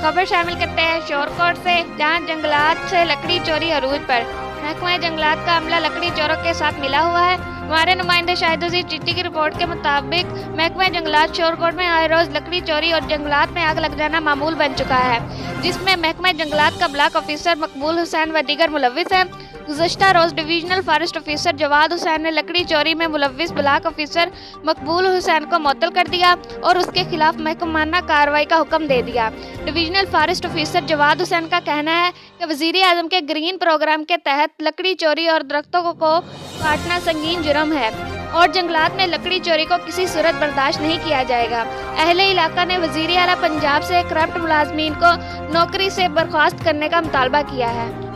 खबर शामिल करते हैं शोरकोट से, जहां जंगलात से लकड़ी चोरी अरूज पर। महकमा जंगलात का अमला लकड़ी चोरों के साथ मिला हुआ है। हमारे नुमाइंदे शाहिद अजीज चिट्टी की रिपोर्ट के मुताबिक महकमा जंगलात शोरकोट में आए रोज लकड़ी चोरी और जंगलात में आग लग जाना मामूल बन चुका है, जिसमें महकमा जंगलात का ब्लॉक ऑफिसर मकबूल हुसैन व दीगर मुलव्विस हैं। गुज़श्ता रोज divisional forest officer Jawad Hussain ने लकड़ी चोरी में मुलव्विस ब्लॉक ऑफिसर मकबूल हुसैन को मुअत्तल कर दिया और उसके खिलाफ महकमाना कार्रवाई का हुक्म दे दिया। Divisional forest officer Jawad Hussain का कहना है कि वज़ीर आज़म के ग्रीन प्रोग्राम के तहत लकड़ी चोरी और दरख्तों को काटना संगीन जुर्म है और जंगलात में लकड़ी चोरी को किसी सूरत बर्दाश्त नहीं किया जाएगा। अहले इलाका ने वज़ीर आला पंजाब से करप्ट मुलाजमीन को नौकरी से बर्खास्त करने का मुतालबा किया है।